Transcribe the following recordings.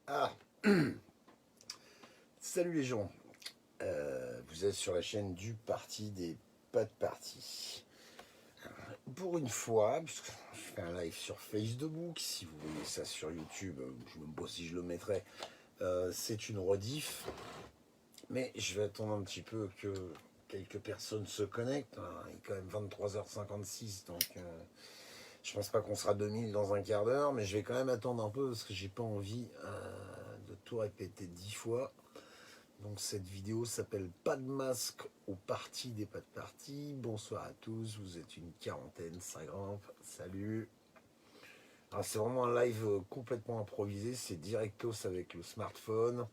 Ah, salut les gens. Vous êtes sur la chaîne du parti des pas de parti. Pour une fois, puisque je fais un live sur Facebook, si vous voyez ça sur YouTube, je ne sais même pas si je le mettrai, c'est une rediff. Mais je vais attendre un petit peu que quelques personnes se connectent, hein. Il est quand même 23h56, donc je pense pas qu'on sera 2000 dans un quart d'heure, mais je vais quand même attendre un peu parce que j'ai pas envie de tout répéter 10 fois. Donc cette vidéo s'appelle Pas de masque au parti des pas de parti. Bonsoir à tous, vous êtes une quarantaine, ça grimpe, salut. Alors c'est vraiment un live complètement improvisé, c'est directos avec le smartphone.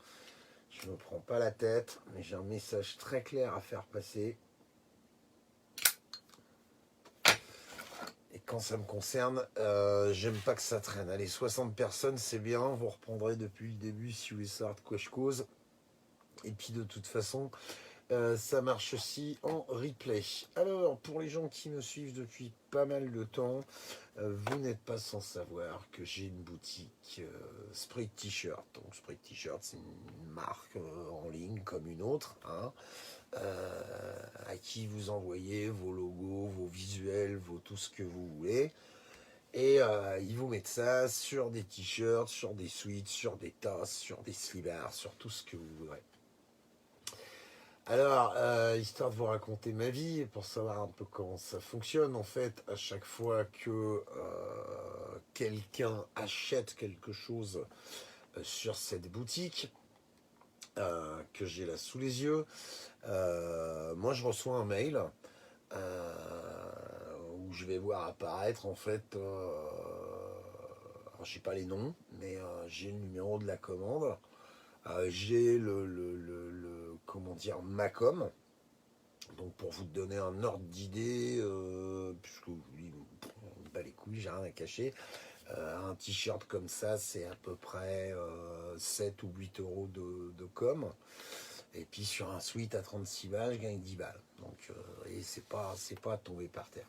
Je ne me prends pas la tête, mais j'ai un message très clair à faire passer. Et quand ça me concerne, j'aime pas que ça traîne. Allez, 60 personnes, c'est bien, vous reprendrez depuis le début si vous voulez savoir de quoi je cause. Et puis de toute façon, ça marche aussi en replay. Alors, pour les gens qui me suivent depuis pas mal de temps, vous n'êtes pas sans savoir que j'ai une boutique Spray T-shirt. Donc, Spray T-shirt, c'est une marque en ligne comme une autre, hein, à qui vous envoyez vos logos, vos visuels, tout ce que vous voulez. Et ils vous mettent ça sur des t-shirts, sur des sweats, sur des tasses, sur des slibards, sur tout ce que vous voudrez. Alors, histoire de vous raconter ma vie, pour savoir un peu comment ça fonctionne, en fait, à chaque fois que quelqu'un achète quelque chose sur cette boutique, que j'ai là sous les yeux, moi je reçois un mail où je vais voir apparaître, en fait, alors je sais pas les noms, mais j'ai le numéro de la commande, j'ai comment dire, ma com. Donc pour vous donner un ordre d'idée, puisque oui, pas les couilles, j'ai rien à cacher, un t-shirt comme ça, c'est à peu près 7 ou 8 euros de com. Et puis sur un sweat à 36 balles, je gagne 10 balles. Donc et c'est pas tombé par terre.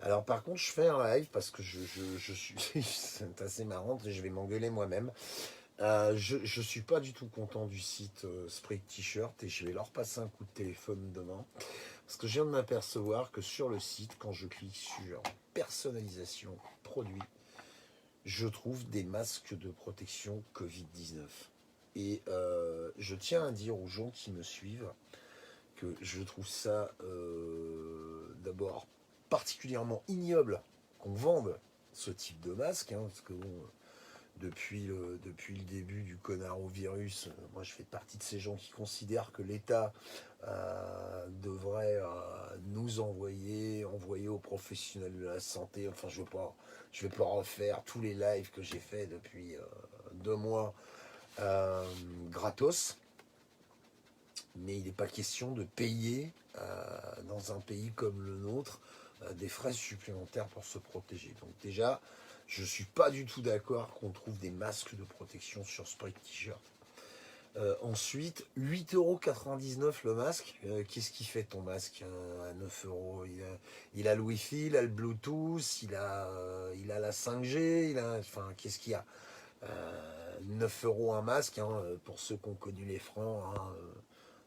Alors par contre, je fais un live parce que je suis... c'est assez marrant, je vais m'engueuler moi-même. Je suis pas du tout content du site Spray T-shirt et je vais leur passer un coup de téléphone demain. Parce que je viens de m'apercevoir que sur le site, quand je clique sur personnalisation produit, je trouve des masques de protection Covid-19. Et je tiens à dire aux gens qui me suivent que je trouve ça d'abord particulièrement ignoble qu'on vende ce type de masque, hein, parce que bon, depuis le début du coronavirus, moi je fais partie de ces gens qui considèrent que l'État devrait nous envoyer aux professionnels de la santé. Enfin, je vais pas refaire tous les lives que j'ai fait depuis 2 mois gratos, mais il n'est pas question de payer dans un pays comme le nôtre des frais supplémentaires pour se protéger. Donc déjà, je ne suis pas du tout d'accord qu'on trouve des masques de protection sur Spray T-shirt. Ensuite, 8,99 € le masque. Qu'est-ce qu'il fait ton masque à 9 euros? Il a le Wi-Fi, il a le Bluetooth, il a la 5G, enfin, qu'est-ce qu'il y a? 9 € un masque, hein, pour ceux qui ont connu les francs, hein,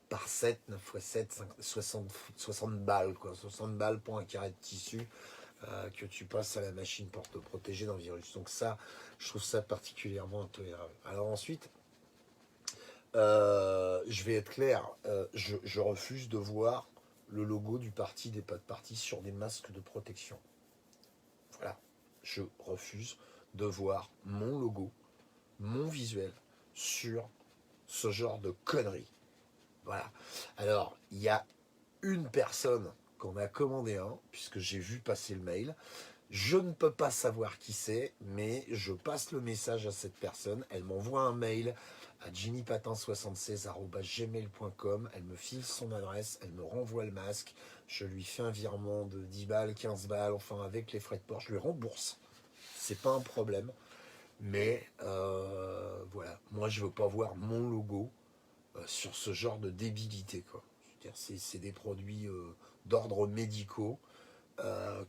par 7, 9 x 7, 60 balles, quoi. 60 balles pour un carré de tissu que tu passes à la machine pour te protéger d'un virus. Donc ça, je trouve ça particulièrement intolérable. Alors ensuite, je vais être clair, je refuse de voir le logo du parti des pas de parti sur des masques de protection. Voilà, je refuse de voir mon logo, mon visuel sur ce genre de conneries. Voilà. Alors, il y a une personne qu'on a commandé un, puisque j'ai vu passer le mail. Je ne peux pas savoir qui c'est, mais je passe le message à cette personne. Elle m'envoie un mail à jimmypatin76@gmail.com. Elle me file son adresse, elle me renvoie le masque. Je lui fais un virement de 10 balles, 15 balles, enfin avec les frais de port, je lui rembourse. C'est pas un problème. Mais voilà, moi je veux pas voir mon logo sur ce genre de débilité, quoi. C'est des produits d'ordre médicaux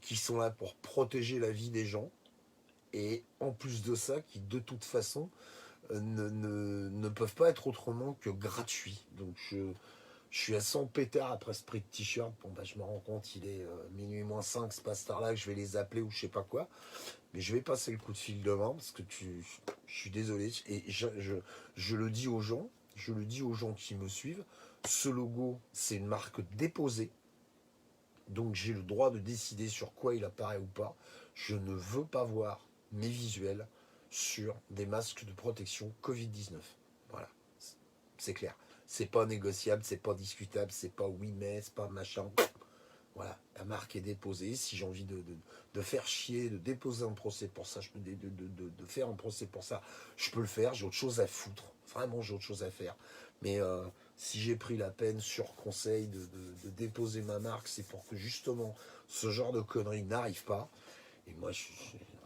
qui sont là pour protéger la vie des gens et en plus de ça, qui de toute façon ne peuvent pas être autrement que gratuits. Donc je suis à 100 pétards après ce prix de t-shirt. Bon, bah, je me rends compte, il est minuit moins 5, c'est pas cette heure-là que je vais les appeler ou je sais pas quoi. Mais je vais passer le coup de fil demain parce que je suis désolé. Et je le dis aux gens, je le dis aux gens qui me suivent. Ce logo, c'est une marque déposée. Donc j'ai le droit de décider sur quoi il apparaît ou pas. Je ne veux pas voir mes visuels sur des masques de protection Covid-19. Voilà, c'est clair. C'est pas négociable, c'est pas discutable, c'est pas oui mais, c'est pas machin. Voilà, la marque est déposée. Si j'ai envie de faire chier, de déposer un procès pour ça, je peux de faire un procès pour ça, je peux le faire. J'ai autre chose à foutre. Vraiment, j'ai autre chose à faire. Mais si j'ai pris la peine sur conseil de déposer ma marque, c'est pour que justement ce genre de conneries n'arrive pas. Et moi,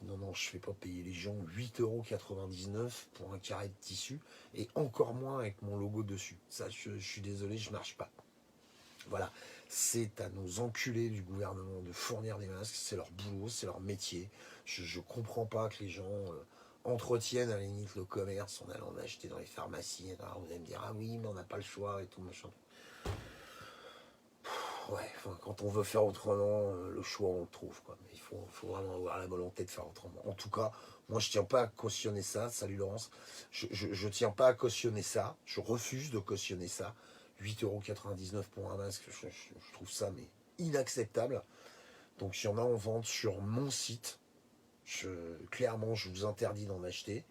non, non, je ne fais pas payer les gens 8,99 € pour un carré de tissu, et encore moins avec mon logo dessus. Ça, je suis désolé, je ne marche pas. Voilà, c'est à nos enculés du gouvernement de fournir des masques, c'est leur boulot, c'est leur métier. Je comprends pas que les gens entretiennent à la limite le commerce en allant acheter dans les pharmacies. Alors vous allez me dire, ah oui, mais on n'a pas le choix et tout, machin. Ouais, enfin, quand on veut faire autrement, le choix on le trouve, quoi. Mais faut vraiment avoir la volonté de faire autrement. En tout cas, moi je tiens pas à cautionner ça. Salut Laurence. Je tiens pas à cautionner ça. Je refuse de cautionner ça. 8,99 € pour un masque, je trouve ça mais inacceptable. Donc il y en a en vente sur mon site. Clairement, je vous interdis d'en acheter.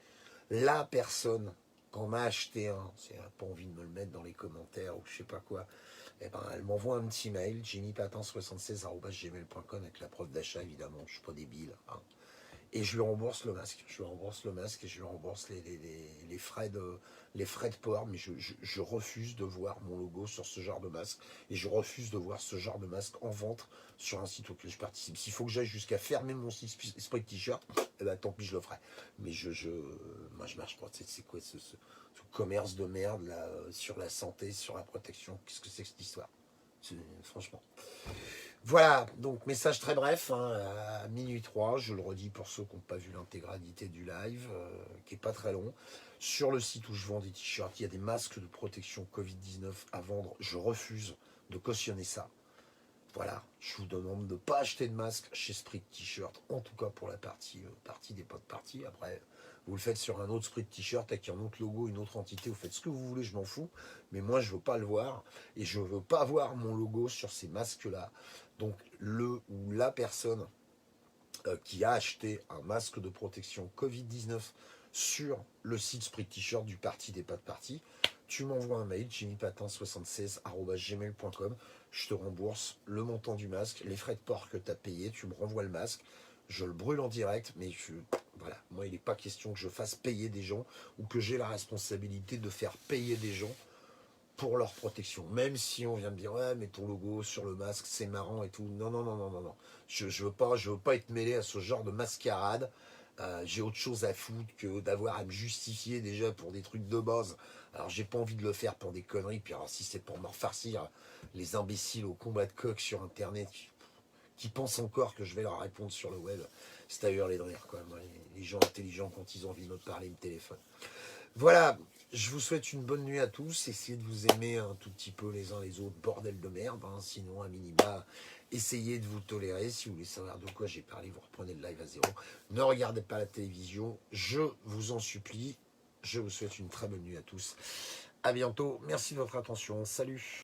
La personne qu'en a acheté un, si elle n'a pas envie de me le mettre dans les commentaires ou je sais pas quoi, eh ben, elle m'envoie un petit mail, jennypatin76@gmail.com avec la preuve d'achat, évidemment, je suis pas débile. Hein. Et je lui rembourse le masque. Je lui rembourse le masque et je lui rembourse les frais de port. Mais je refuse de voir mon logo sur ce genre de masque. Et je refuse de voir ce genre de masque en vente sur un site auquel je participe. S'il faut que j'aille jusqu'à fermer mon site Esprit de T-shirt, eh ben, tant pis, je le ferai. Mais moi, je marche pas. C'est quoi ce commerce de merde là, sur la santé, sur la protection? Qu'est-ce que c'est que cette histoire? Franchement. Voilà, donc message très bref, hein, à minuit 3, je le redis pour ceux qui n'ont pas vu l'intégralité du live, qui n'est pas très long. Sur le site où je vends des t-shirts, il y a des masques de protection Covid-19 à vendre. Je refuse de cautionner ça. Voilà, je vous demande de ne pas acheter de masque chez Sprit T-shirt, en tout cas pour la partie des potes parties. Après, vous le faites sur un autre Sprit T-shirt avec un autre logo, une autre entité, vous faites ce que vous voulez, je m'en fous. Mais moi, je ne veux pas le voir et je ne veux pas voir mon logo sur ces masques-là. Donc, le ou la personne qui a acheté un masque de protection Covid-19 sur le site Sprit T-shirt du parti des potes parties, tu m'envoies un mail, jennypatin76@gmail.com, je te rembourse le montant du masque, les frais de port que tu as payés, tu me renvoies le masque, je le brûle en direct, mais voilà, moi il n'est pas question que je fasse payer des gens ou que j'ai la responsabilité de faire payer des gens pour leur protection. Même si on vient me dire, ouais, mais ton logo sur le masque, c'est marrant et tout. Non, non, non, non, non, non. Je veux pas être mêlé à ce genre de mascarade. J'ai autre chose à foutre que d'avoir à me justifier déjà pour des trucs de base. Alors j'ai pas envie de le faire pour des conneries. Puis alors si c'est pour me refarcir les imbéciles au combat de coq sur internet qui pensent encore que je vais leur répondre sur le web, c'est à hurler de rire quoi. Moi, les gens intelligents quand ils ont envie de me parler, ils me téléphonent. Voilà, je vous souhaite une bonne nuit à tous. Essayez de vous aimer un tout petit peu les uns les autres, bordel de merde. Hein. Sinon, à minima, essayez de vous tolérer. Si vous voulez savoir de quoi j'ai parlé, vous reprenez le live à zéro. Ne regardez pas la télévision, je vous en supplie. Je vous souhaite une très bonne nuit à tous. À bientôt. Merci de votre attention. Salut.